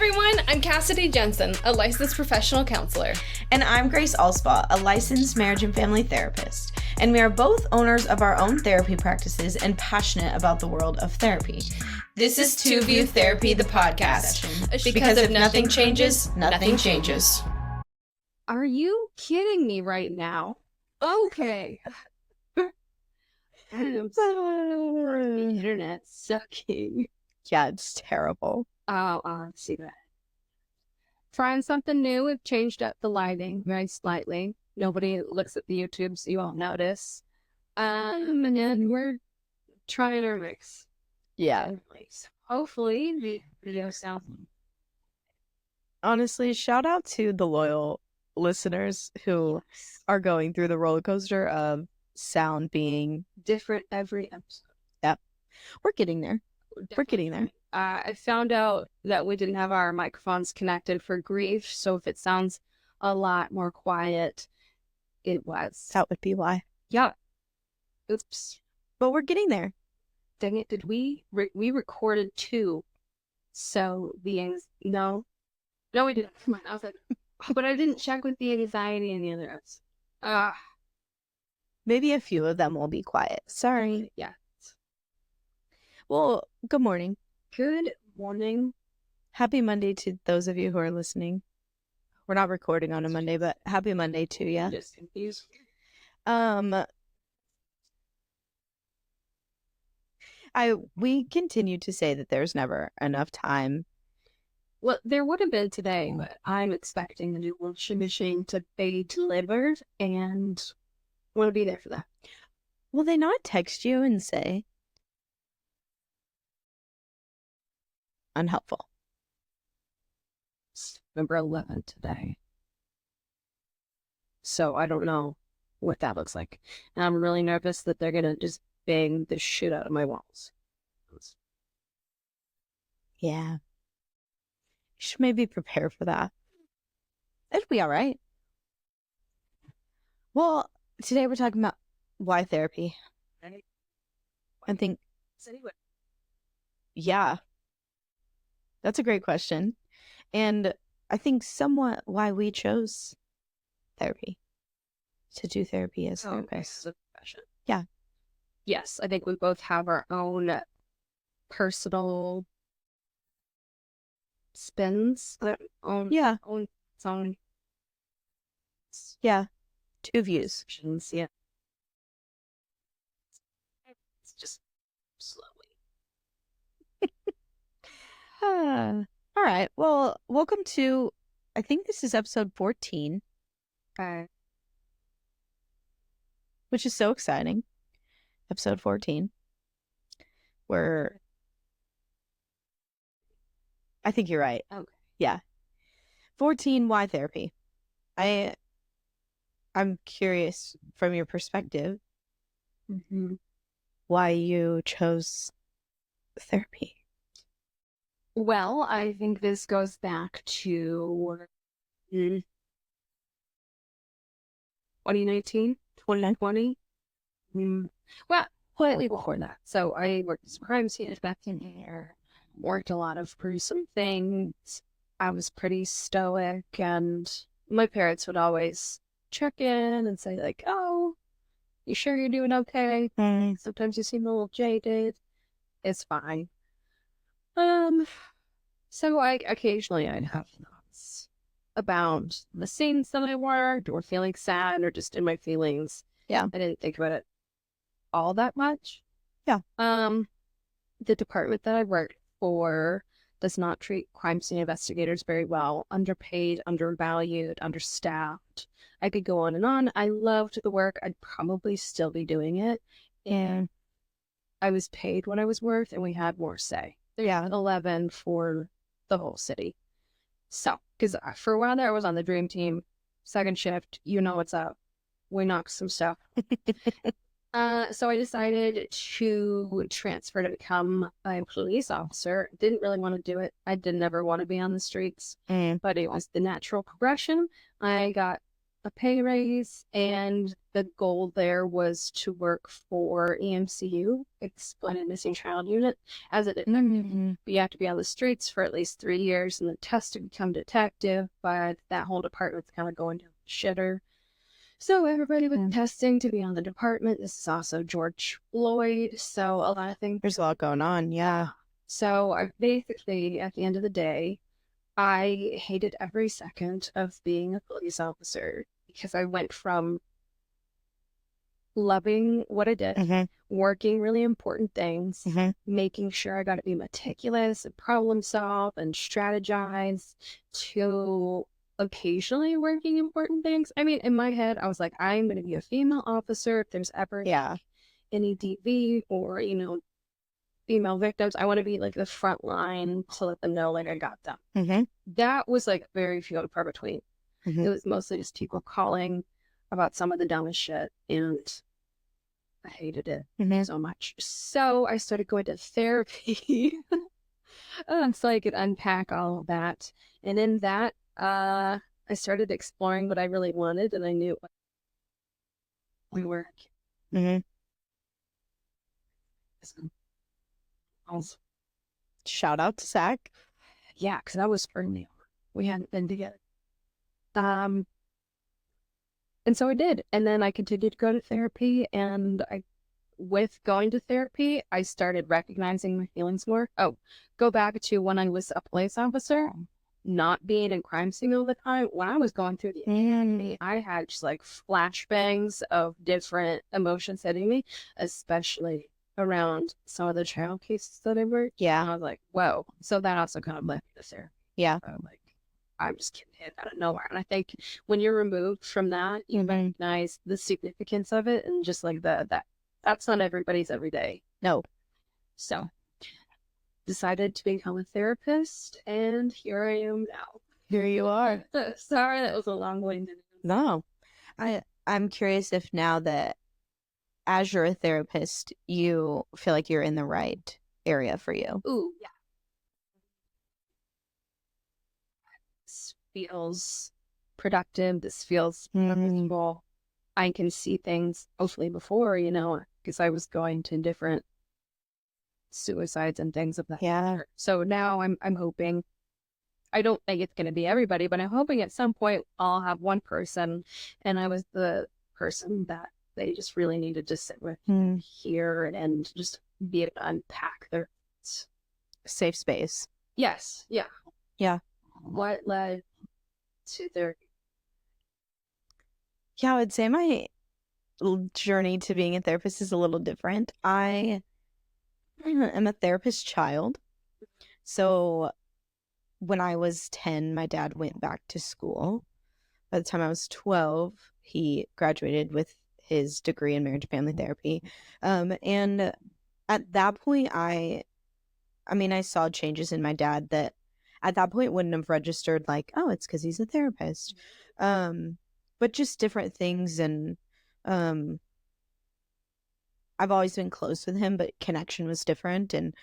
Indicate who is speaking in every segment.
Speaker 1: everyone, I'm Cassidy Jensen, a licensed professional counselor.
Speaker 2: And I'm Grace Allspaw, a licensed marriage and family therapist. And we are both owners of our own therapy practices and passionate about the world of therapy.
Speaker 1: This is Two View Therapy, the podcast. Because if nothing changes, nothing changes.
Speaker 3: Are you kidding me right now? Okay. The internet's sucking.
Speaker 2: Yeah, it's terrible.
Speaker 3: Oh, I see that. Trying something new. We've changed up the lighting very slightly. Nobody looks at the YouTube, so you won't notice. And then we're trying our mix.
Speaker 2: Yeah.
Speaker 3: Hopefully the video sounds.
Speaker 2: Honestly, shout out to the loyal listeners who are going through the roller coaster of sound being
Speaker 3: different every episode.
Speaker 2: Yep. We're getting there. We're getting there.
Speaker 3: I found out that we didn't have our microphones connected for grief, so if it sounds a lot more quiet, it was.
Speaker 2: That would be why.
Speaker 3: Yeah. Oops.
Speaker 2: But we're getting there.
Speaker 3: Dang it, did we recorded 2. So no, we didn't. Come on, I was like, but I didn't check with the anxiety and the other ones.
Speaker 2: Maybe a few of them will be quiet. Sorry.
Speaker 3: Yeah.
Speaker 2: Well, good morning.
Speaker 3: Good morning.
Speaker 2: Happy Monday to those of you who are listening. We're not recording on a Monday, but happy Monday to you.
Speaker 3: I'm just confused.
Speaker 2: We continue to say that there's never enough time.
Speaker 3: Well, there would have been today, but I'm expecting the new washing machine to be delivered and want to be there for that.
Speaker 2: Will they not text you and say unhelpful?
Speaker 3: November 11th today. So I don't know what that looks like. And I'm really nervous that they're going to just bang the shit out of my walls.
Speaker 2: Yeah. You should maybe prepare for that. It'll be all right. Well, today we're talking about why therapy. I think. Yeah. That's a great question. And I think somewhat why we chose therapy. To do therapy as therapists.
Speaker 3: A profession.
Speaker 2: Yeah.
Speaker 3: Yes, I think we both have our own personal spins.
Speaker 2: Yeah.
Speaker 3: Own.
Speaker 2: Yeah. 2 views.
Speaker 3: Yeah. It's just slowly.
Speaker 2: All right. Well, welcome to, I think this is episode 14. Which is so exciting. Episode 14. Where I think you're right.
Speaker 3: Okay.
Speaker 2: Yeah. 14, why therapy? I'm curious from your perspective why you chose therapy.
Speaker 3: Well, I think this goes back to 2019, 2020. Well, slightly before that. So I worked as a crime scene inspector here, worked a lot of gruesome things. I was pretty stoic, and my parents would always check in and say, like, oh, you sure you're doing okay? Sometimes you seem a little jaded. It's fine. So I'd have thoughts about the scenes that I worked, or feeling sad, or just in my feelings.
Speaker 2: Yeah.
Speaker 3: I didn't think about it all that much.
Speaker 2: Yeah.
Speaker 3: The department that I worked for does not treat crime scene investigators very well. Underpaid, undervalued, understaffed. I could go on and on. I loved the work. I'd probably still be doing it. And I was paid what I was worth, and we had more say.
Speaker 2: Yeah.
Speaker 3: 11 for the whole city. So, because for a while there, I was on the dream team, second shift, you know what's up. We knocked some stuff. So I decided to transfer to become a police officer. Didn't really want to do it. I didn't ever want to be on the streets, but it was the natural progression. I got a pay raise, and the goal there was to work for EMCU, Exploited Missing Child Unit, as it you have to be on the streets for at least 3 years and then test to become detective, but that whole department's kind of going down the shitter. So everybody was testing to be on the department. This is also George Floyd, so a lot of things.
Speaker 2: There's a lot going on, yeah.
Speaker 3: So I basically, at the end of the day, I hated every second of being a police officer because I went from loving what I did, working really important things, making sure I got to be meticulous and problem solve and strategize, to occasionally working important things. I mean, in my head, I was like, I'm going to be a female officer. If there's ever any DV or, female victims, I want to be like the front line to let them know like I got them. That was like very few and far between. It was mostly just people calling about some of the dumbest shit, and I hated it so much. So I started going to therapy so I could unpack all of that. And in that, I started exploring what I really wanted, and I knew we were.
Speaker 2: Shout out to Zach.
Speaker 3: Yeah, because I was early. We hadn't been together. And so I did. And then I continued to go to therapy, and with going to therapy, I started recognizing my feelings more. Oh, go back to when I was a police officer, not being in crime scene all the time. When I was going through the academy, I had just like flashbangs of different emotions hitting me, especially around some of the child cases that I worked.
Speaker 2: Yeah.
Speaker 3: And I was like, whoa. So that also kind of led me to therapy.
Speaker 2: Yeah.
Speaker 3: I'm just getting hit out of nowhere. And I think when you're removed from that, you recognize the significance of it, and just like that's not everybody's every day.
Speaker 2: No.
Speaker 3: So decided to become a therapist, and here I am now.
Speaker 2: Here you are.
Speaker 3: Sorry, that was a long winded.
Speaker 2: No. I'm curious if now that as you're a therapist, you feel like you're in the right area for you.
Speaker 3: Ooh, yeah. This feels productive. This feels purposeful. I can see things hopefully before, because I was going to different suicides and things of that.
Speaker 2: Yeah.
Speaker 3: So now I'm hoping, I don't think it's going to be everybody, but I'm hoping at some point I'll have one person, and I was the person that they just really needed to sit with here and just be able to unpack their
Speaker 2: safe space.
Speaker 3: Yes. Yeah.
Speaker 2: Yeah.
Speaker 3: What led to their...
Speaker 2: Yeah, I would say my journey to being a therapist is a little different. I am a therapist child. So when I was 10, my dad went back to school. By the time I was 12, he graduated with his degree in marriage and family therapy. And at that point, I saw changes in my dad that at that point wouldn't have registered like, oh, it's because he's a therapist. But just different things. And I've always been close with him, but connection was different. And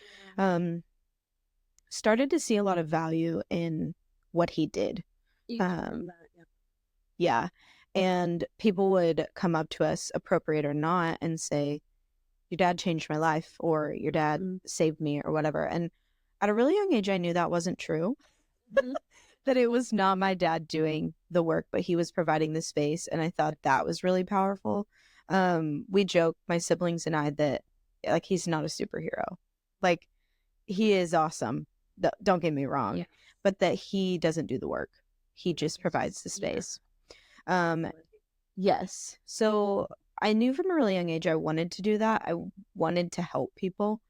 Speaker 2: started to see a lot of value in what he did. Yeah. And people would come up to us, appropriate or not, and say, your dad changed my life, or your dad saved me, or whatever. And at a really young age, I knew that wasn't true. That it was not my dad doing the work, but he was providing the space. And I thought that was really powerful. We joke, my siblings and I, that like he's not a superhero. Like, he is awesome. Don't get me wrong. But that he doesn't do the work. He just provides the space. Yes. So I knew from a really young age I wanted to do that. I wanted to help people,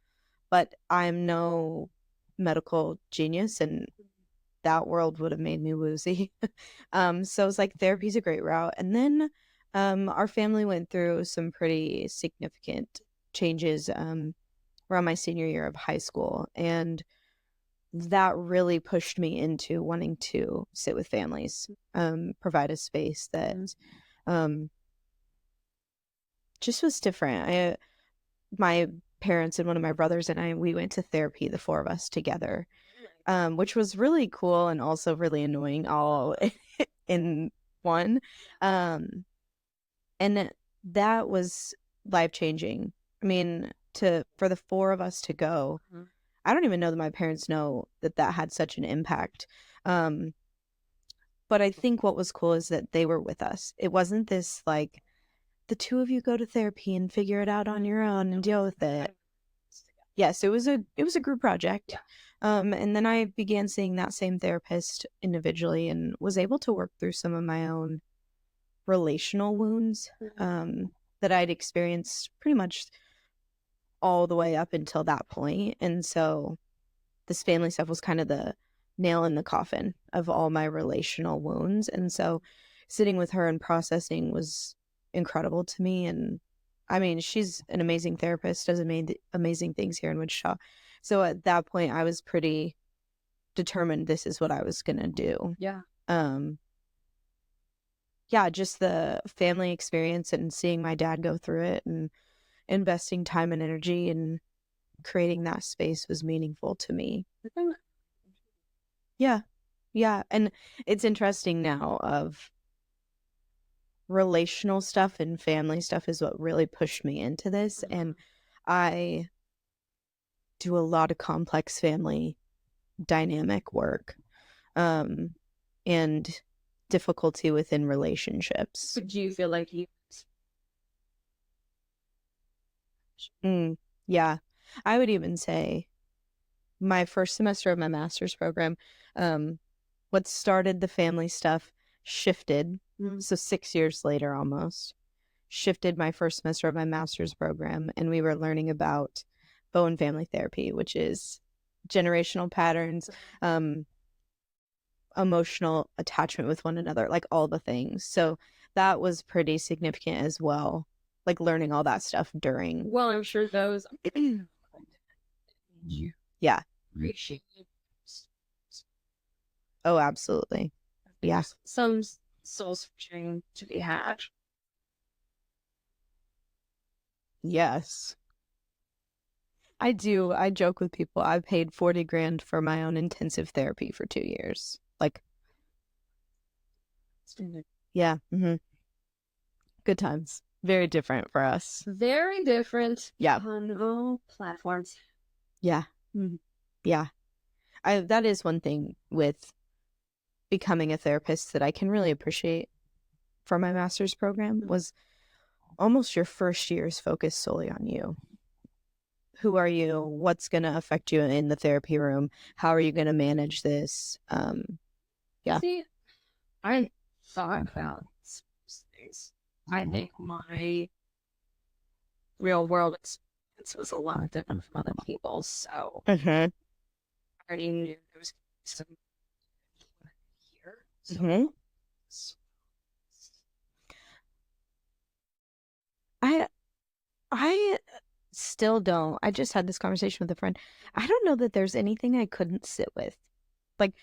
Speaker 2: but I'm no medical genius, and that world would have made me woozy. So I was like, therapy's a great route. And then our family went through some pretty significant changes around my senior year of high school, and that really pushed me into wanting to sit with families, provide a space that just was different. My parents and one of my brothers and we went to therapy, the four of us together, which was really cool and also really annoying all in one. And that was life-changing. I mean, for the four of us to go, I don't even know that my parents know that had such an impact. But I think what was cool is that they were with us. It wasn't this like, the two of you go to therapy and figure it out on your own and deal with it. Yes, it was a group project.
Speaker 3: Yeah.
Speaker 2: And then I began seeing that same therapist individually and was able to work through some of my own relational wounds that I'd experienced pretty much all the way up until that point. And so this family stuff was kind of the nail in the coffin of all my relational wounds. And so sitting with her and processing was incredible to me. And I mean, she's an amazing therapist, does amazing things here in Wichita. So at that point, I was pretty determined this is what I was going to do.
Speaker 3: Yeah.
Speaker 2: Yeah, just the family experience and seeing my dad go through it and investing time and energy and creating that space was meaningful to me. Yeah. Yeah. And it's interesting now of relational stuff and family stuff is what really pushed me into this. And I do a lot of complex family dynamic work and difficulty within relationships.
Speaker 3: Do you feel like you...
Speaker 2: Yeah. I would even say my first semester of my master's program, what started the family stuff shifted. So 6 years later, almost shifted my first semester of my master's program. And we were learning about bone family therapy, which is generational patterns, emotional attachment with one another, like all the things. So that was pretty significant as well. Like learning all that stuff during.
Speaker 3: Well, I'm sure those...
Speaker 2: Yeah.
Speaker 3: Appreciate it.
Speaker 2: Oh, absolutely. Yeah.
Speaker 3: Some soul searching to be had.
Speaker 2: Yes. I do. I joke with people. I paid 40 grand for my own intensive therapy for 2 years. Like, yeah. Good times. Very different for us.
Speaker 3: Very different.
Speaker 2: Yeah.
Speaker 3: On all platforms.
Speaker 2: Yeah. Yeah. That is one thing with becoming a therapist that I can really appreciate for my master's program was almost your first year is focused solely on you. Who are you? What's going to affect you in the therapy room? How are you going to manage this? Yeah.
Speaker 3: See, I thought about things. I think my real world experience was a lot different from other people's, so I already knew there was some here. So
Speaker 2: I still don't. I just had this conversation with a friend. I don't know that there's anything I couldn't sit with. Like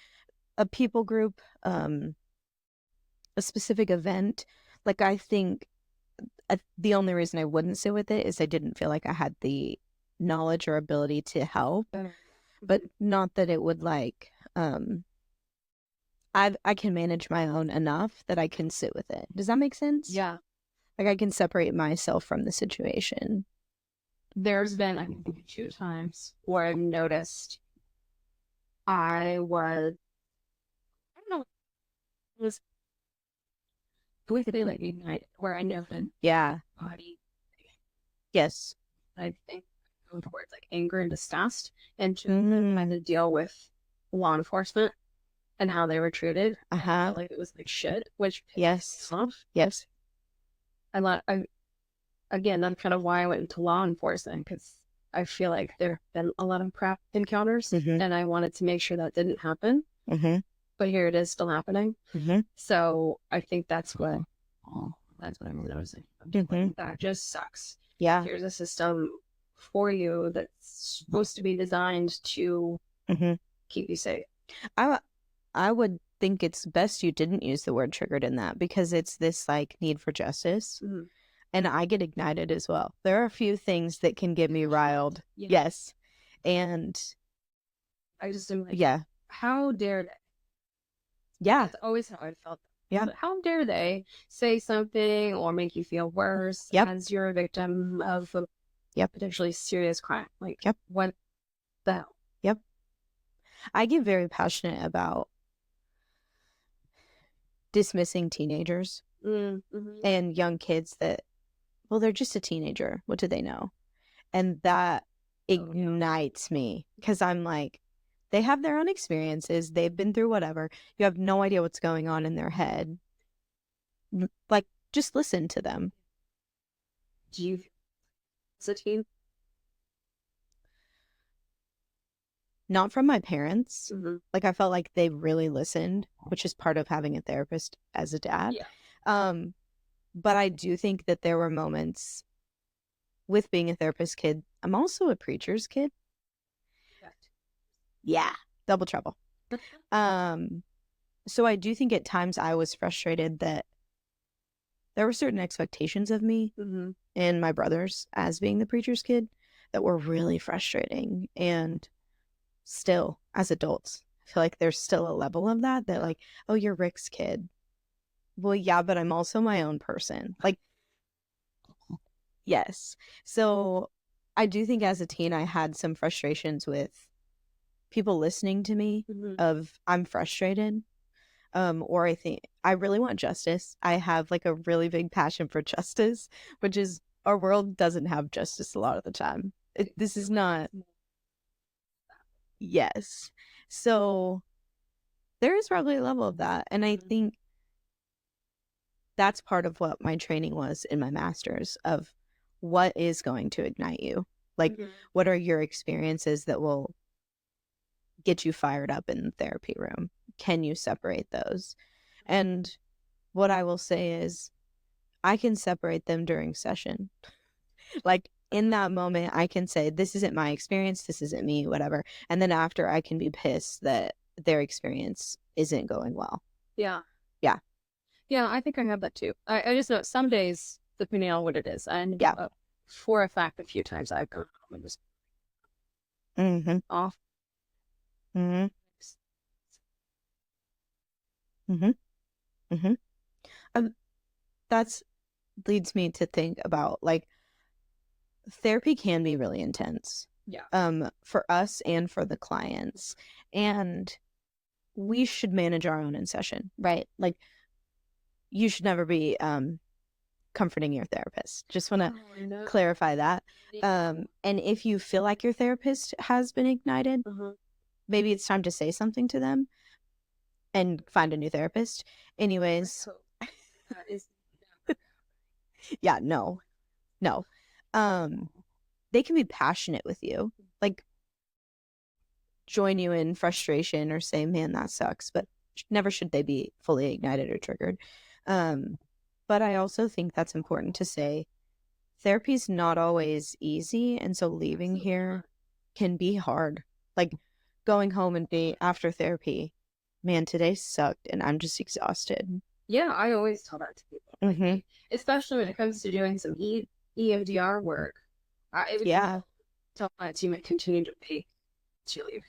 Speaker 2: a people group, a specific event. Like I think the only reason I wouldn't sit with it is I didn't feel like I had the knowledge or ability to help. But not that it would like I can manage my own enough that I can sit with it. Does that make sense?
Speaker 3: yeah.
Speaker 2: Like I can separate myself from the situation.
Speaker 3: There's been, I think, 2 times where I've noticed I don't know, it was with it like ignited, where I noted
Speaker 2: Yeah.
Speaker 3: body,
Speaker 2: Yes.
Speaker 3: I think, go towards like anger and disgust, and to had to deal with law enforcement and how they were treated. I felt like it was like shit, which
Speaker 2: Yes. Yes.
Speaker 3: Again, that's kind of why I went into law enforcement, because I feel like there have been a lot of crap encounters, and I wanted to make sure that didn't happen. But here it is still happening. So I think that's what I'm noticing. That just sucks.
Speaker 2: Yeah.
Speaker 3: Here's a system for you that's supposed to be designed to keep you safe.
Speaker 2: I would think it's best you didn't use the word triggered in that, because it's this like need for justice. And I get ignited as well. There are a few things that can get me riled.
Speaker 3: Yeah.
Speaker 2: Yes. And
Speaker 3: I just am like,
Speaker 2: yeah.
Speaker 3: how dare they?
Speaker 2: Yeah.
Speaker 3: That's always how I felt.
Speaker 2: Yeah.
Speaker 3: But how dare they say something or make you feel worse
Speaker 2: Yep.
Speaker 3: as you're a victim of a potentially serious crime? Like,
Speaker 2: Yep.
Speaker 3: what the hell?
Speaker 2: Yep. I get very passionate about dismissing teenagers and young kids that, well, they're just a teenager. What do they know? And that ignites me because I'm like, they have their own experiences. They've been through whatever. You have no idea what's going on in their head. Like, just listen to them.
Speaker 3: Do you, as a teen?
Speaker 2: Not from my parents.
Speaker 3: Mm-hmm.
Speaker 2: Like, I felt like they really listened, which is part of having a therapist as a dad.
Speaker 3: Yeah.
Speaker 2: But I do think that there were moments with being a therapist kid. I'm also a preacher's kid. Yeah, double trouble. So I do think at times I was frustrated that there were certain expectations of me and my brothers as being the preacher's kid that were really frustrating. And still, as adults, I feel like there's still a level of that like, oh, you're Rick's kid. Well, yeah, but I'm also my own person. Like, yes. So I do think as a teen, I had some frustrations with people listening to me of I'm frustrated. Or I think I really want justice. I have like a really big passion for justice, which is our world doesn't have justice a lot of the time. This is not. Yes. So there is probably a level of that. And I think that's part of what my training was in my master's of what is going to ignite you. Like, what are your experiences that will get you fired up in the therapy room? Can you separate those? And what I will say is I can separate them during session. Like, in that moment, I can say, this isn't my experience, this isn't me, whatever. And then after, I can be pissed that their experience isn't going well.
Speaker 3: Yeah.
Speaker 2: Yeah.
Speaker 3: Yeah, I think I have that too. I just know some days, depending on what it is. And for a fact, a few times I've gone home and just off.
Speaker 2: That's leads me to think about like therapy can be really intense.
Speaker 3: Yeah.
Speaker 2: For us and for the clients. And we should manage our own in session, right? Like, you should never be comforting your therapist. Just want to clarify that. And if you feel like your therapist has been ignited, maybe it's time to say something to them and find a new therapist. Anyways. Yeah, no. They can be passionate with you, like join you in frustration or say, man, that sucks, but never should they be fully ignited or triggered. But I also think that's important to say therapy's not always easy, and so leaving here can be hard. Like going home and be after therapy, man, today sucked and I'm just exhausted.
Speaker 3: Yeah, I always tell that to people. Like, especially when it comes to doing some EMDR work. I would tell clients you might continue to pay to leave.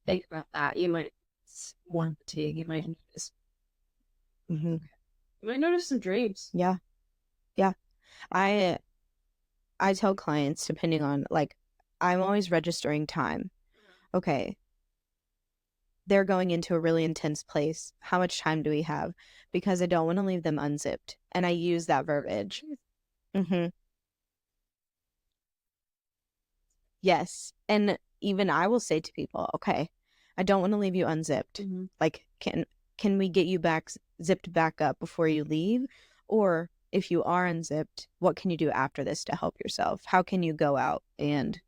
Speaker 3: Think about that. You might want fatigue. You might notice. You might notice some dreams.
Speaker 2: Yeah. I tell clients, depending on, like, I'm always registering time. Okay, they're going into a really intense place. How much time do we have? Because I don't want to leave them unzipped. And I use that verbiage. Yes. And even I will say to people, okay, I don't want to leave you unzipped. Like, can we get you zipped back up before you leave? Or if you are unzipped, what can you do after this to help yourself? How can you go out and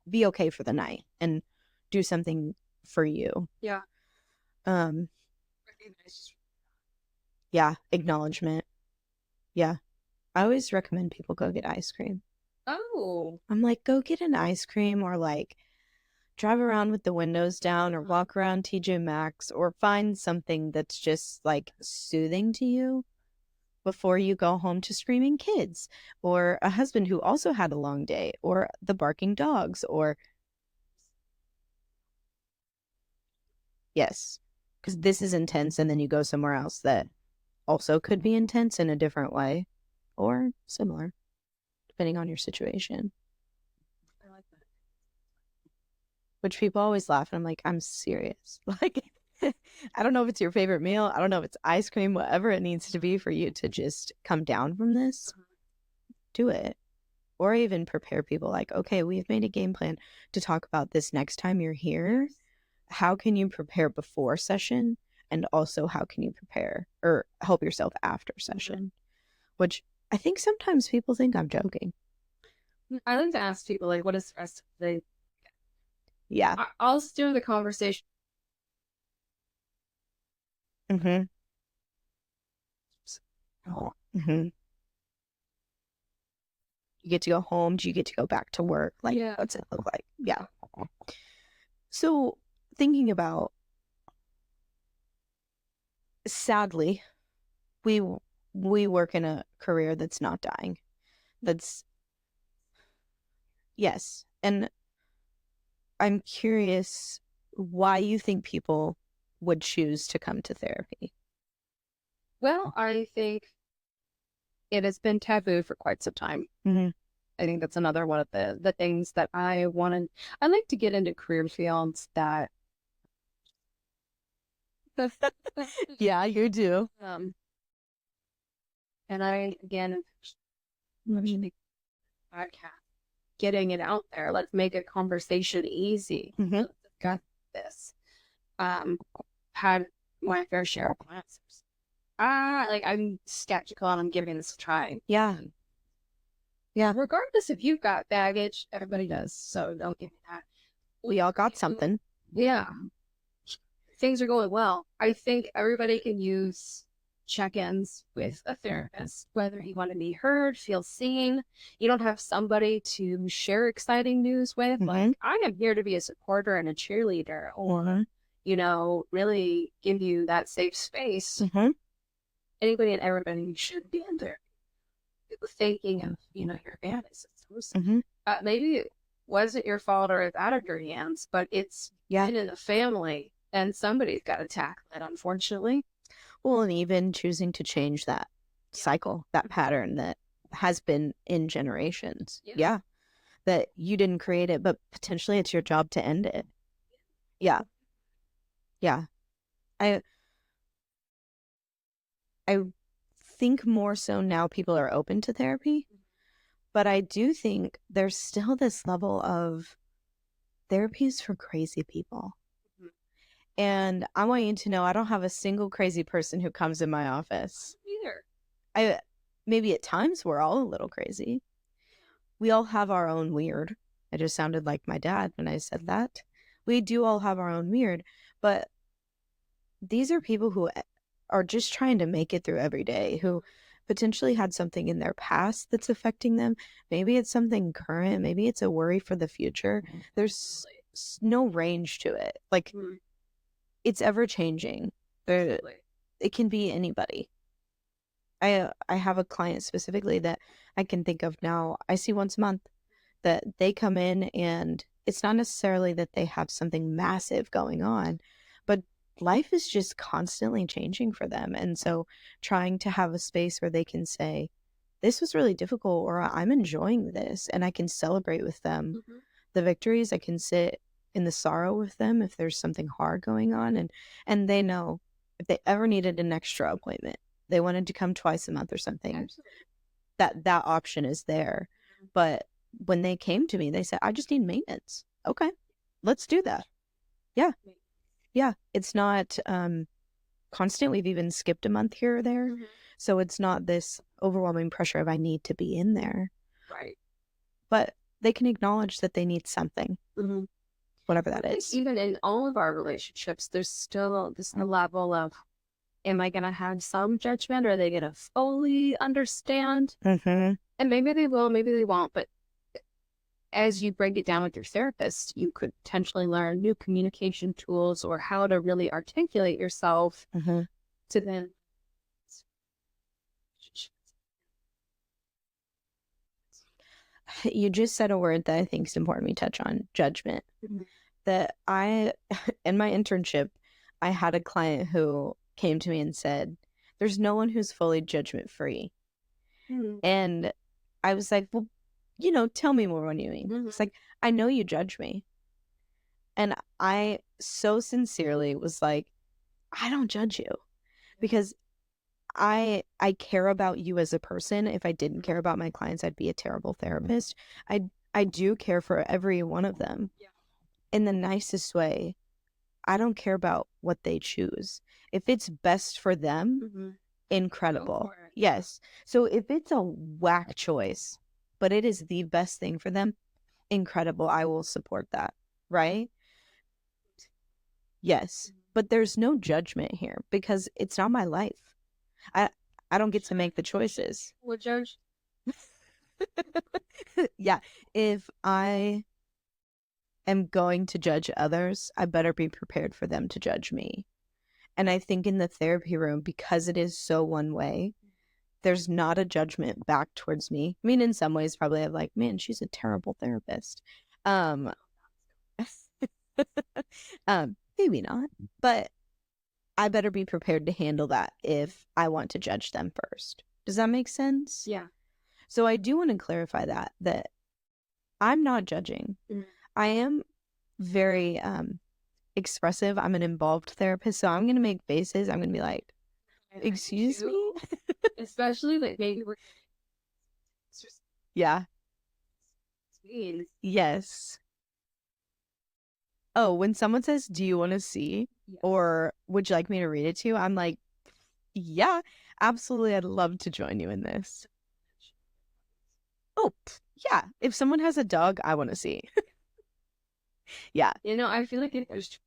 Speaker 2: be okay for the night and do something for you?
Speaker 3: Yeah.
Speaker 2: Yeah. Acknowledgement. Yeah. I always recommend people go get ice cream.
Speaker 3: Oh.
Speaker 2: I'm like, go get an ice cream, or like drive around with the windows down, or walk around TJ Maxx, or find something that's just like soothing to you before you go home to screaming kids, or a husband who also had a long day, or the barking dogs, or yes, because this is intense, and then you go somewhere else that also could be intense in a different way or similar, depending on your situation.
Speaker 3: I like that.
Speaker 2: Which people always laugh, and I'm like, I'm serious. Like, I don't know if it's your favorite meal. I don't know if it's ice cream, whatever it needs to be for you to just come down from this. Do it. Or even prepare people like, okay, we've made a game plan to talk about this next time you're here. How can you prepare before session? And also, how can you prepare or help yourself after session? Which I think sometimes people think I'm joking.
Speaker 3: I like to ask people, like, what is the rest of the day?
Speaker 2: Yeah.
Speaker 3: I'll steer the conversation.
Speaker 2: Mm-hmm. Mm-hmm. You get to go home. Do you get to go back to work? Like,
Speaker 3: Yeah.
Speaker 2: what's it look like? Yeah. So thinking about, sadly, we work in a career that's not dying. That's, yes. And I'm curious why you think people would choose to come to therapy.
Speaker 3: Well, I think it has been taboo for quite some time.
Speaker 2: Mm-hmm.
Speaker 3: I think that's another one of the things that I wanted. I like to get into career fields that
Speaker 2: Yeah, you do.
Speaker 3: and I, again, podcast, getting it out there. Let's make a conversation easy.
Speaker 2: Mm-hmm.
Speaker 3: Got this. Had my fair share of answers. Like, I'm skeptical and I'm giving this a try.
Speaker 2: Yeah. Yeah.
Speaker 3: Regardless if you've got baggage, everybody does. So don't give me that.
Speaker 2: We all got something.
Speaker 3: Yeah. Things are going well. I think everybody can use check-ins with a therapist, whether you want to be heard, feel seen. You don't have somebody to share exciting news with.
Speaker 2: Mm-hmm.
Speaker 3: Like, I am here to be a supporter and a cheerleader, or, you know, really give you that safe space.
Speaker 2: Mm-hmm.
Speaker 3: Anybody and everybody should be in there thinking of, you know, your family systems.
Speaker 2: Mm-hmm.
Speaker 3: Maybe it wasn't your fault or it's out of your hands, but it's been in the family and somebody's got to tackle it, unfortunately.
Speaker 2: Well, and even choosing to change that cycle, that pattern that has been in generations. Yeah. That you didn't create it, but potentially it's your job to end it. Yeah. Yeah. I think more so now people are open to therapy, but I do think there's still this level of therapy is for crazy people. And I want you to know I don't have a single crazy person who comes in my office.
Speaker 3: Either.
Speaker 2: Maybe at times we're all a little crazy. We all have our own weird. I just sounded like my dad when I said that. We do all have our own weird, but these are people who are just trying to make it through every day, who potentially had something in their past that's affecting them. Maybe it's something current. Maybe it's a worry for the future. There's no range to it. Like, it's ever changing. It can be anybody. I have a client specifically that I can think of now. I see once a month that they come in, and it's not necessarily that they have something massive going on, but life is just constantly changing for them. And so trying to have a space where they can say, this was really difficult, or I'm enjoying this, and I can celebrate with them the victories. I can sit in the sorrow with them if there's something hard going on, and they know if they ever needed an extra appointment, they wanted to come twice a month or something, that option is there. But when they came to me, they said, I just need maintenance. Okay, let's do that. Yeah, it's not constant. We've even skipped a month here or there, so it's not this overwhelming pressure of I need to be in there,
Speaker 3: right?
Speaker 2: But they can acknowledge that they need something, whatever that is.
Speaker 3: Even in all of our relationships, there's still this level of, am I going to have some judgment? Or are they going to fully understand? And maybe they will, maybe they won't. But as you break it down with your therapist, you could potentially learn new communication tools or how to really articulate yourself to then.
Speaker 2: You just said a word that I think is important we touch on, judgment. That in my internship, I had a client who came to me and said, there's no one who's fully judgment free. And I was like, well, tell me more. What do you mean? It's like, I know you judge me. And I so sincerely was like, I don't judge you because I care about you as a person. If I didn't care about my clients, I'd be a terrible therapist. I do care for every one of them in the nicest way. I don't care about what they choose. If it's best for them, incredible. Yes. So if it's a whack choice, but it is the best thing for them, incredible. I will support that. Right? Yes. But there's no judgment here because it's not my life. I don't get to make the choices.
Speaker 3: What judge?
Speaker 2: Yeah. If I am going to judge others, I better be prepared for them to judge me. And I think in the therapy room, because it is so one way, there's not a judgment back towards me. I mean, in some ways, probably I'm like, man, she's a terrible therapist. Maybe not, but I better be prepared to handle that if I want to judge them first. Does that make sense?
Speaker 3: Yeah.
Speaker 2: So I do want to clarify that I'm not judging. I am very expressive. I'm an involved therapist, so I'm going to make faces. I'm going to be like, excuse me?
Speaker 3: Especially like maybe we're
Speaker 2: Yeah. Yes. Oh, when someone says, do you want to see?
Speaker 3: Yes.
Speaker 2: Or would you like me to read it to you? I'm like, yeah, absolutely. I'd love to join you in this. Oh, yeah. If someone has a dog, I want to see. Yeah.
Speaker 3: I feel like there's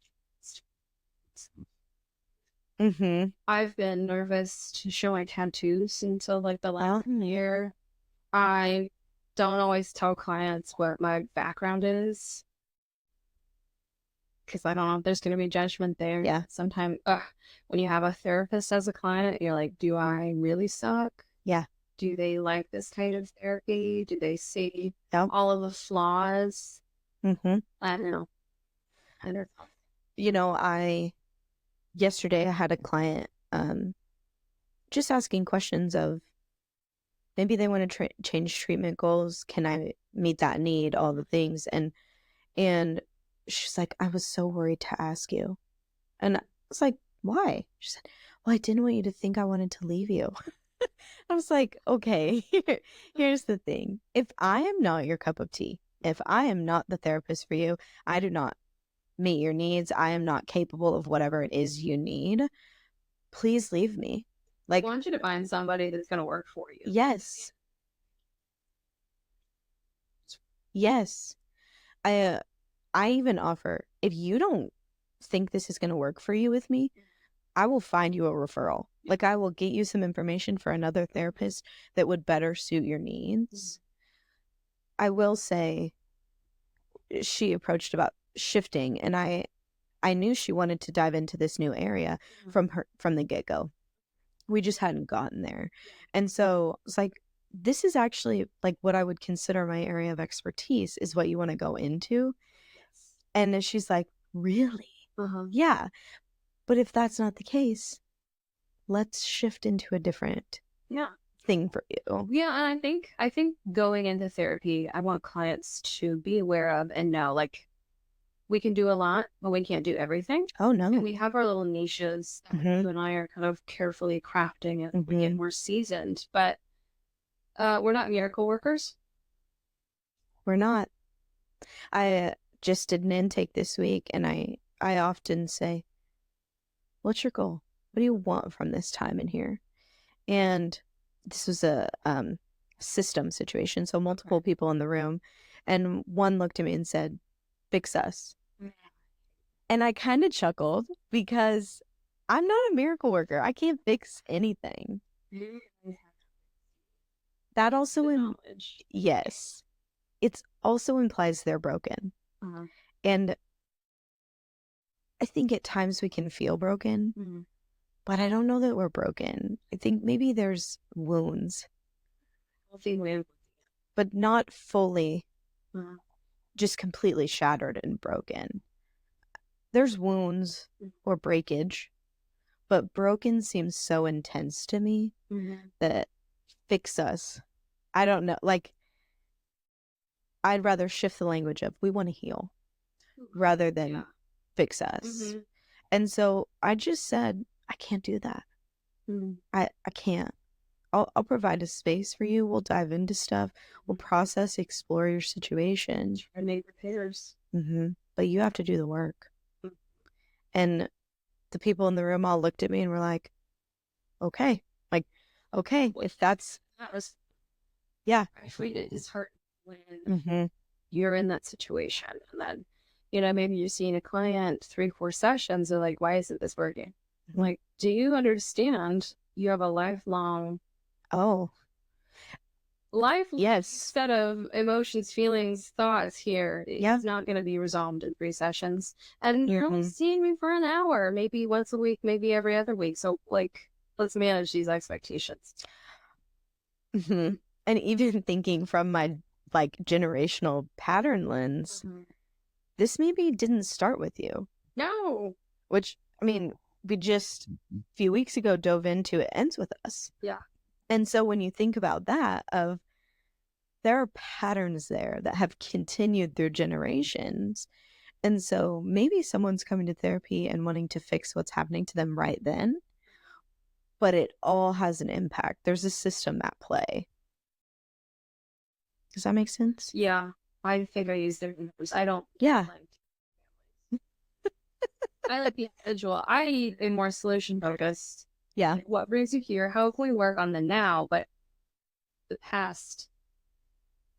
Speaker 2: Mm-hmm.
Speaker 3: I've been nervous to show my tattoos until like the last year. I don't always tell clients what my background is because I don't know if there's going to be judgment there.
Speaker 2: Yeah.
Speaker 3: Sometimes when you have a therapist as a client, you're like, do I really suck?
Speaker 2: Yeah.
Speaker 3: Do they like this kind of therapy? Do they see
Speaker 2: Yep.
Speaker 3: all of the flaws?
Speaker 2: Mm-hmm.
Speaker 3: I don't know.
Speaker 2: Yesterday I had a client just asking questions of maybe they want to change treatment goals. Can I meet that need? All the things. And she's like, I was so worried to ask you. And I was like, why? She said, well, I didn't want you to think I wanted to leave you. I was like, okay, here's the thing. If I am not your cup of tea, if I am not the therapist for you, I do not meet your needs, I am not capable of whatever it is you need, please leave me. Like,
Speaker 3: I want you to find somebody that's going to work for you.
Speaker 2: Yes. Yes. I even offer, if you don't think this is going to work for you with me, I will find you a referral. Like, I will get you some information for another therapist that would better suit your needs. I will say she approached about shifting, and I knew she wanted to dive into this new area from the get-go. We just hadn't gotten there. And so it's like, this is actually like what I would consider my area of expertise is what you want to go into. And then she's like, really? Yeah. But if that's not the case, let's shift into a different thing for you.
Speaker 3: Yeah, and I think going into therapy, I want clients to be aware of and know, like, we can do a lot, but we can't do everything.
Speaker 2: Oh, no.
Speaker 3: And we have our little niches that you and I are kind of carefully crafting as we get more seasoned. But we're not miracle workers.
Speaker 2: We're not. I just did an intake this week, and I often say, what's your goal? What do you want from this time in here? And this was a system situation, so multiple people in the room, and one looked at me and said, fix us. And I kind of chuckled because I'm not a miracle worker. I can't fix anything. That also yes, it also implies they're broken. And I think at times we can feel broken, but I don't know that we're broken. I think maybe there's wounds, but not fully just completely shattered and broken. there's wounds or breakage, but broken seems so intense to me that fix us. I don't know. Like, I'd rather shift the language of we want to heal rather than fix us. And so I just said, I can't do that. I can't. I'll provide a space for you. We'll dive into stuff. We'll process, explore your situation.
Speaker 3: And make repairs.
Speaker 2: But you have to do the work. And the people in the room all looked at me and were like, okay. Like, okay, if that's...
Speaker 3: That was...
Speaker 2: Yeah.
Speaker 3: I find it is hard when you're in that situation. And then, you know, maybe you're seeing a client 3-4 sessions. They're like, why isn't this working? I'm like, do you understand you have a lifelong set of emotions, feelings, thoughts here? It's not going to be resolved in 3 sessions. And you're only seeing me for an hour, maybe once a week, maybe every other week. So, like, let's manage these expectations.
Speaker 2: And even thinking from my, like, generational pattern lens, this maybe didn't start with you.
Speaker 3: No.
Speaker 2: Which, I mean, we just a few weeks ago dove into it ends with us.
Speaker 3: Yeah.
Speaker 2: And so when you think about that, there are patterns there that have continued through generations. And so maybe someone's coming to therapy and wanting to fix what's happening to them right then, but it all has an impact. There's a system at play. Does that make sense?
Speaker 3: Yeah. I think I use their numbers. I don't.
Speaker 2: Yeah.
Speaker 3: I like the individual. I am more solution focused.
Speaker 2: Yeah.
Speaker 3: Like, what brings you here? How can we work on the now? But the past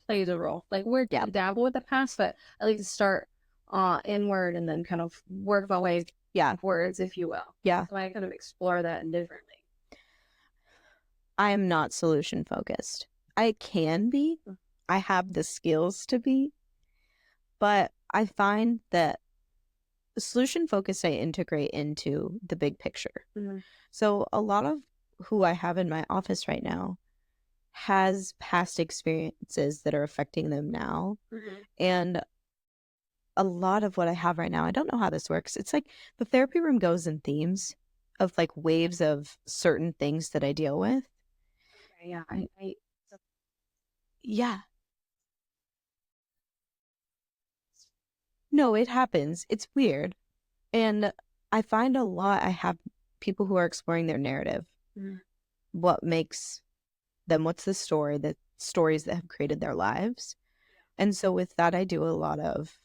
Speaker 3: plays a role. Like, we're dabble with the past, but I like to start inward and then kind of work my way backwards, if you will.
Speaker 2: Yeah.
Speaker 3: So I kind of explore that differently.
Speaker 2: I am not solution focused. I can be. I have the skills to be. But I find that the solution focused I integrate into the big picture. So a lot of who I have in my office right now has past experiences that are affecting them now. And a lot of what I have right now, I don't know how this works. It's like the therapy room goes in themes of like waves of certain things that I deal with.
Speaker 3: Yeah.
Speaker 2: Yeah. No, it happens. It's weird. And I find a lot, I have people who are exploring their narrative. What makes them, what's the story, the stories that have created their lives. And so with that, I do a lot of,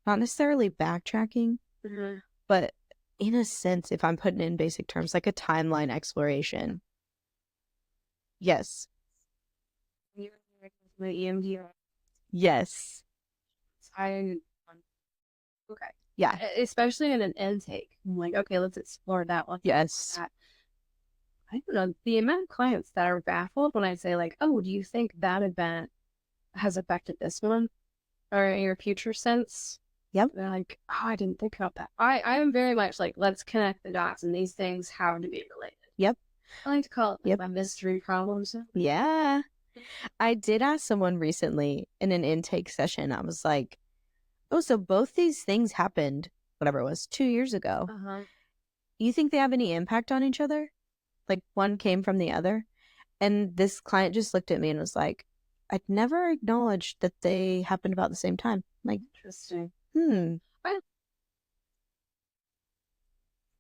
Speaker 2: not necessarily backtracking, but in a sense, if I'm putting it in basic terms, like a timeline exploration. Yes.
Speaker 3: My EMDR.
Speaker 2: Yes.
Speaker 3: Okay.
Speaker 2: Yeah.
Speaker 3: Especially in an intake. I'm like, okay, let's explore that one.
Speaker 2: Yes.
Speaker 3: I don't know. The amount of clients that are baffled when I say, like, oh, do you think that event has affected this one? Or in your future sense?
Speaker 2: Yep.
Speaker 3: They're like, oh, I didn't think about that. I am very much like, let's connect the dots, and these things have to be related.
Speaker 2: Yep.
Speaker 3: I like to call it my mystery problems.
Speaker 2: Yeah. I did ask someone recently in an intake session. I was like, oh, so both these things happened, whatever it was, 2 years ago. You think they have any impact on each other? Like one came from the other? And this client just looked at me and was like, I'd never acknowledged that they happened about the same time. I'm like,
Speaker 3: interesting.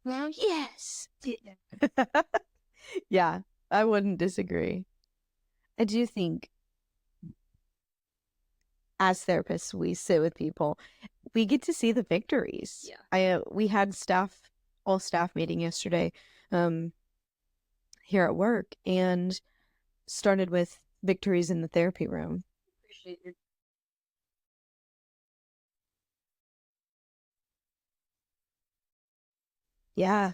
Speaker 2: Well, yes. Yeah, I wouldn't disagree. I do think as therapists, we sit with people, we get to see the victories. We had all staff meeting yesterday here at work, and started with victories in the therapy room.
Speaker 3: Appreciate your
Speaker 2: Yeah.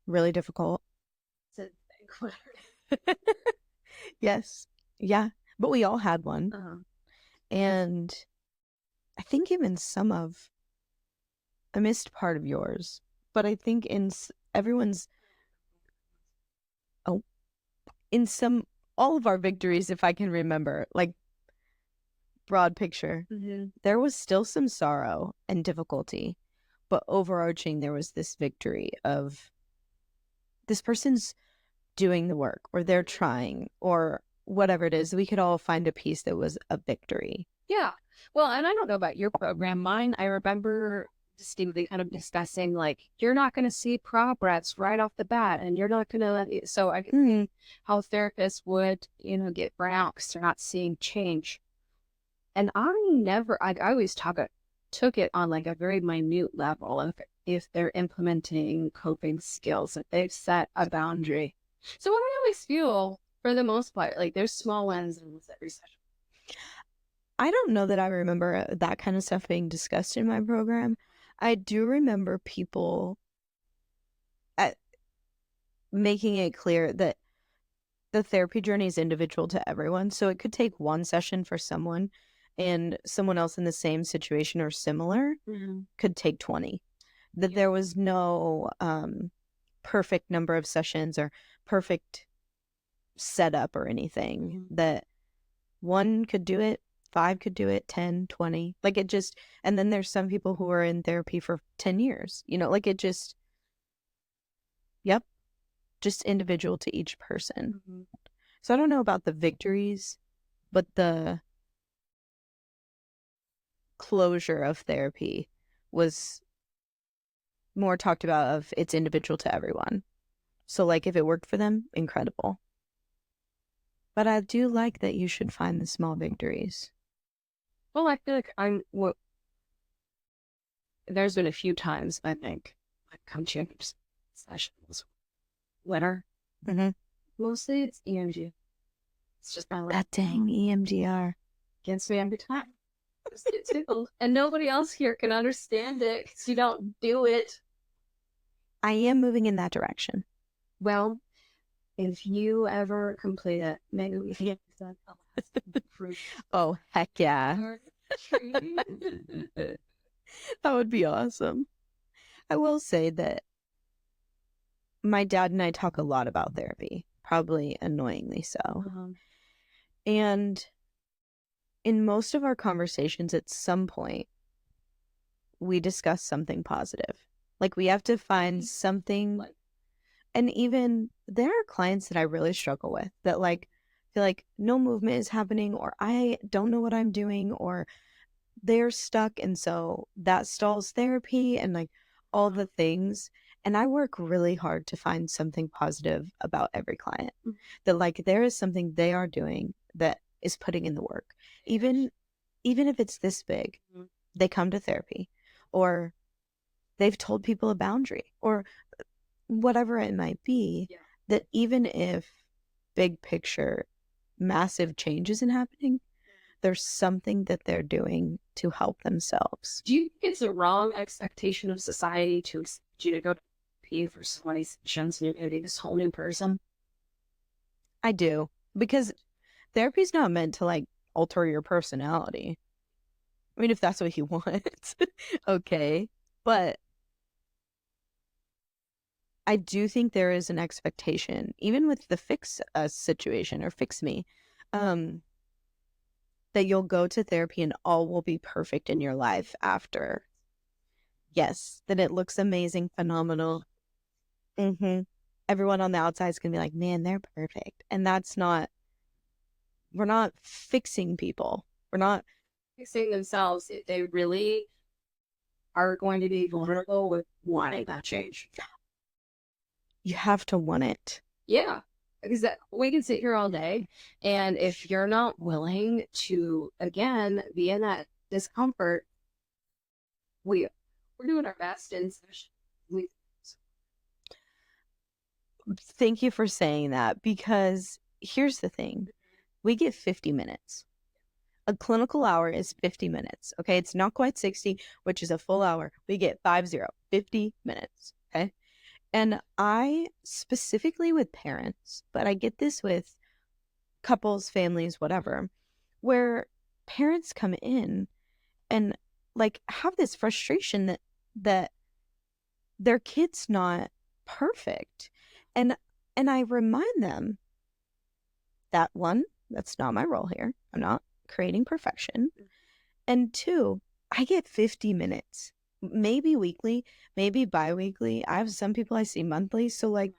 Speaker 2: Really difficult. Yes. Yeah. But we all had one. And I think even I missed part of yours, but I think everyone's, all of our victories, if I can remember, like broad picture, there was still some sorrow and difficulty. but overarching, there was this victory of this person's doing the work, or they're trying, or whatever it is. We could all find a piece that was a victory.
Speaker 3: Yeah. Well, and I don't know about your program. Mine, I remember distinctly kind of discussing, like, you're not going to see progress right off the bat, and you're not going to. So I can see how therapists would, get burnt out because they're not seeing change. And I always took it on like a very minute level of if they're implementing coping skills, if they've set a boundary. So I always feel, for the most part, like there's small wins in every session.
Speaker 2: I don't know that I remember that kind of stuff being discussed in my program. I do remember people making it clear that the therapy journey is individual to everyone. So it could take one session for someone, and someone else in the same situation or similar could take 20. That there was no perfect number of sessions or perfect setup or anything. That one could do it, 5 could do it, 10, 20. Like it just, and then there's some people who are in therapy for 10 years, like it just, yep, just individual to each person. So I don't know about the victories, but the closure of therapy was more talked about of it's individual to everyone. So like if it worked for them, incredible. But I do like that you should find the small victories.
Speaker 3: Well, I feel like there's been a few times, I think, I've come to sessions winner. Mostly it's EMG. It's just my
Speaker 2: that dang EMDR
Speaker 3: against me every time. And nobody else here can understand it because you don't do it.
Speaker 2: I am moving in that direction.
Speaker 3: Well, if you ever complete it, maybe we can get that.
Speaker 2: Oh, heck yeah. That would be awesome. I will say that my dad and I talk a lot about therapy, probably annoyingly so. And in most of our conversations, at some point, we discuss something positive. Like we have to find something. And even there are clients that I really struggle with that like feel like no movement is happening, or I don't know what I'm doing, or they're stuck, and so that stalls therapy and like all the things. And I work really hard to find something positive about every client. That like there is something they are doing that is putting in the work. Even if it's this big, they come to therapy, or they've told people a boundary, or whatever it might be. That even if big picture massive change isn't happening, there's something that they're doing to help themselves.
Speaker 3: Do you think it's a wrong expectation of society to expect you to go to therapy for 20 sessions and you're going to be this whole new person?
Speaker 2: I do, because therapy's not meant to like alter your personality. I mean, if that's what you want, okay. But I do think there is an expectation, even with the fix us situation or fix me, that you'll go to therapy and all will be perfect in your life after. Yes, that it looks amazing, phenomenal. Everyone on the outside is going to be like, man, they're perfect. And that's not, we're not fixing people. We're not
Speaker 3: fixing themselves. They really are going to be vulnerable with wanting that change.
Speaker 2: You have to want it.
Speaker 3: Yeah. Because we can sit here all day, and if you're not willing to, again, be in that discomfort, we're doing our best. And
Speaker 2: thank you for saying that, because here's the thing. We get 50 minutes. A clinical hour is 50 minutes. Okay. It's not quite 60, which is a full hour. We get 50 minutes. Okay. And I specifically with parents, but I get this with couples, families, whatever, where parents come in and like have this frustration that their kid's not perfect. And I remind them that one, that's not my role here. I'm not creating perfection. And two, I get 50 minutes maybe weekly, maybe bi-weekly. I have some people I see monthly. So like,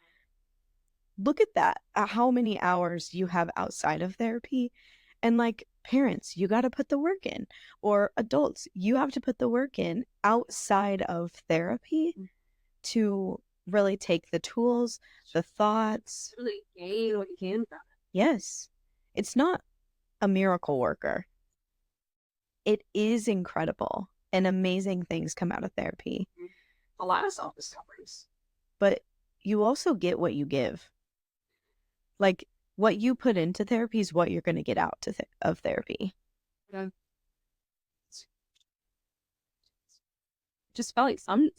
Speaker 2: look at that, at how many hours you have outside of therapy. And like parents, you got to put the work in, or adults, you have to put the work in outside of therapy to really take the tools, the thoughts.
Speaker 3: Really gain what you can from
Speaker 2: Yes, it's not a miracle worker. It is incredible, and amazing things come out of therapy.
Speaker 3: it. A lot of self-discoveries.
Speaker 2: But you also get what you give. Like, what you put into therapy is what you're going to get out of therapy.
Speaker 3: Yeah. Just felt like some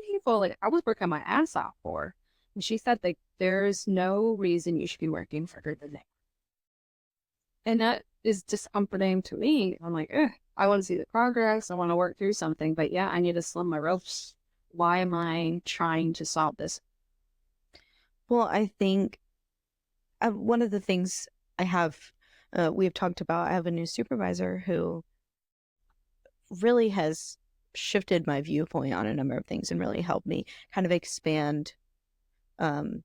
Speaker 3: people, like I was working my ass off for, and she said like there's no reason you should be working for her than and that is discomforting to me. I'm like, I want to see the progress. I want to work through something, but yeah, I need to slim my ropes. Why am I trying to solve this?
Speaker 2: Well, I think one of the things we've talked about, I have a new supervisor who really has shifted my viewpoint on a number of things and really helped me kind of expand, not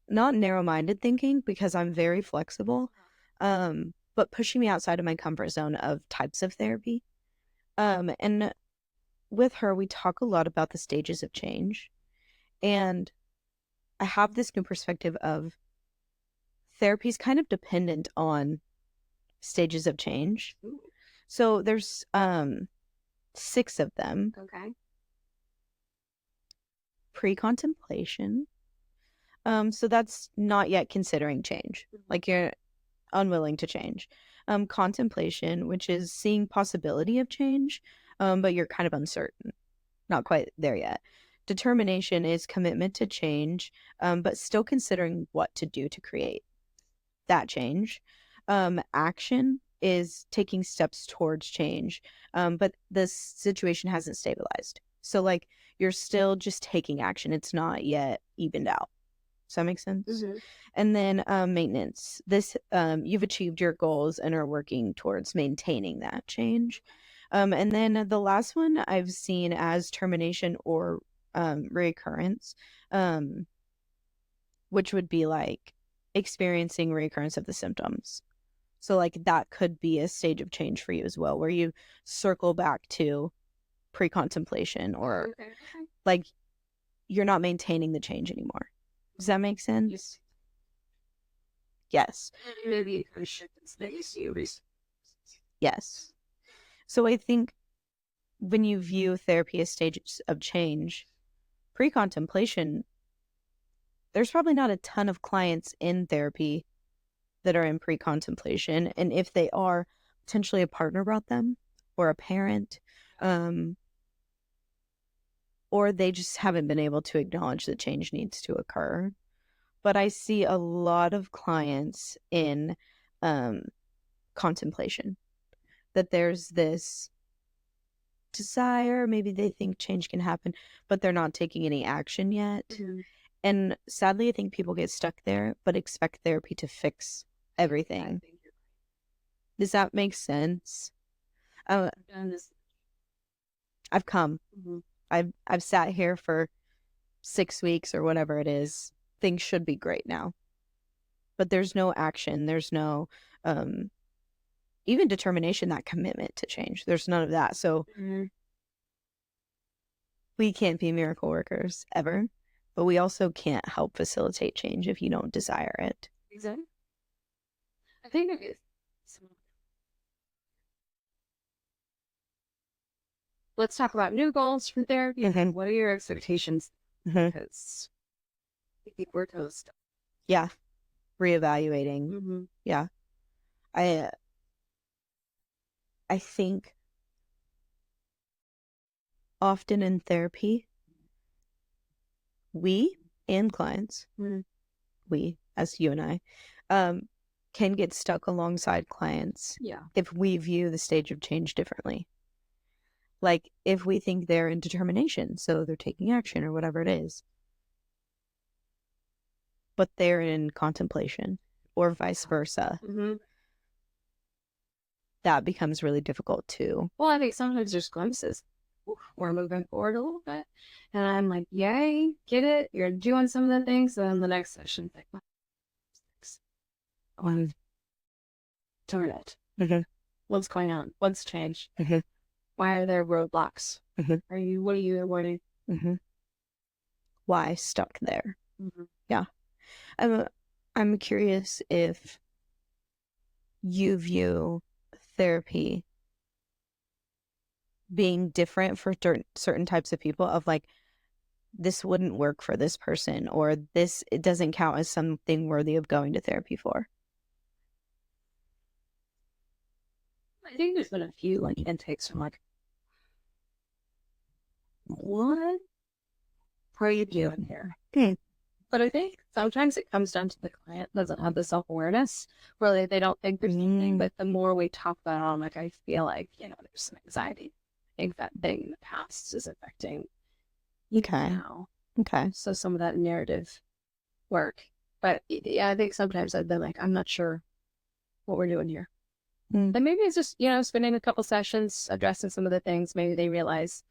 Speaker 2: narrow-minded thinking, because I'm very flexible, but pushing me outside of my comfort zone of types of therapy. And with her, we talk a lot about the stages of change. And I have this new perspective of therapy is kind of dependent on stages of change.
Speaker 3: Ooh.
Speaker 2: So there's 6 of them.
Speaker 3: Okay.
Speaker 2: Pre-contemplation. So that's not yet considering change. Like you're unwilling to change. Contemplation, which is seeing possibility of change, but you're kind of uncertain. Not quite there yet. Determination is commitment to change, but still considering what to do to create that change. Action is taking steps towards change, but the situation hasn't stabilized. So like you're still just taking action. It's not yet evened out. Does that make sense?
Speaker 3: Mm-hmm.
Speaker 2: And then maintenance. This you've achieved your goals and are working towards maintaining that change. And then the last one I've seen as termination or recurrence, which would be like experiencing recurrence of the symptoms. So like that could be a stage of change for you as well, where you circle back to pre-contemplation, or
Speaker 3: Okay.
Speaker 2: like you're not maintaining the change anymore. Does that make sense? Yes.
Speaker 3: Maybe it could shift its negative.
Speaker 2: Yes. So I think when you view therapy as stages of change, pre-contemplation, there's probably not a ton of clients in therapy that are in pre-contemplation. And if they are, potentially a partner brought them, or a parent, or they just haven't been able to acknowledge that change needs to occur. But I see a lot of clients in contemplation, that there's this desire, maybe they think change can happen, but they're not taking any action yet.
Speaker 3: Mm-hmm.
Speaker 2: And sadly, I think people get stuck there, but expect therapy to fix everything. Does that make sense?
Speaker 3: I've done this.
Speaker 2: I've come.
Speaker 3: Mm-hmm.
Speaker 2: I've sat here for 6 weeks or whatever it is. Things should be great now. But there's no action. There's no even determination, that commitment to change. There's none of that. So we can't be miracle workers ever, but we also can't help facilitate change if you don't desire it.
Speaker 3: Exactly. I think it is. Let's talk about new goals for therapy.
Speaker 2: Mm-hmm.
Speaker 3: What are your expectations?
Speaker 2: Mm-hmm.
Speaker 3: Because I think we're toast.
Speaker 2: Yeah. Reevaluating.
Speaker 3: Mm-hmm.
Speaker 2: Yeah. I think often in therapy, we and clients, we as you and I, can get stuck alongside clients if we view the stage of change differently. Like if we think they're in determination, so they're taking action or whatever it is, but they're in contemplation, or vice versa.
Speaker 3: Mm-hmm.
Speaker 2: That becomes really difficult too.
Speaker 3: Well, I think sometimes there's glimpses. we're moving forward a little bit. And I'm like, yay, get it. You're doing some of the things. And then the next session, like, darn it.
Speaker 2: Mm-hmm.
Speaker 3: What's going on? What's changed?
Speaker 2: Mm-hmm.
Speaker 3: Why are there roadblocks?
Speaker 2: Mm-hmm.
Speaker 3: What are you avoiding?
Speaker 2: Mm-hmm. Why stuck there?
Speaker 3: Mm-hmm.
Speaker 2: Yeah. I'm curious if you view therapy being different for certain types of people, of like, this wouldn't work for this person, or it doesn't count as something worthy of going to therapy for.
Speaker 3: I think there's been a few like intakes from like, what are you doing here? But I think sometimes it comes down to the client doesn't have the self-awareness, where they don't think there's anything. But the more we talk about it, I'm like, I feel like, there's some anxiety. I think that thing in the past is affecting now.
Speaker 2: Okay.
Speaker 3: So some of that narrative work. But yeah, I think sometimes I've been like, I'm not sure what we're doing here. But maybe it's just, spending a couple sessions addressing some of the things. Maybe they realize.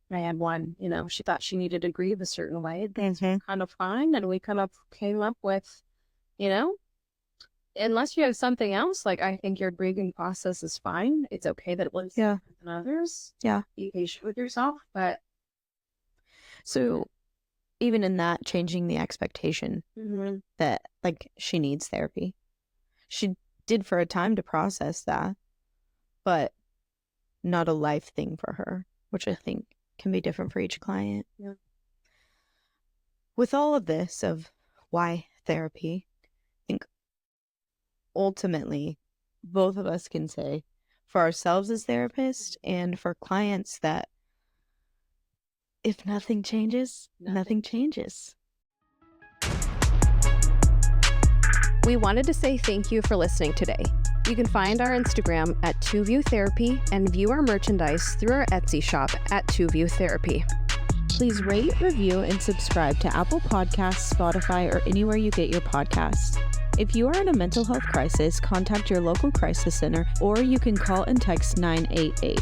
Speaker 3: I had one, she thought she needed to grieve a certain way. That's kind of fine. And we kind of came up with, unless you have something else, like, I think your grieving process is fine. It's okay that it was different than others.
Speaker 2: Yeah.
Speaker 3: Be patient with yourself. But
Speaker 2: so even in that, changing the expectation that, like, she needs therapy. She did for a time to process that, but not a life thing for her, which I think can be different for each client.
Speaker 3: Yeah.
Speaker 2: With all of this of why therapy, I think ultimately both of us can say for ourselves as therapists and for clients that if nothing changes, nothing changes.
Speaker 1: We wanted to say thank you for listening today. You can find our Instagram at 2View Therapy and view our merchandise through our Etsy shop at 2View Therapy.
Speaker 2: Please rate, review, and subscribe to Apple Podcasts, Spotify, or anywhere you get your podcasts. If you are in a mental health crisis, contact your local crisis center, or you can call and text 988.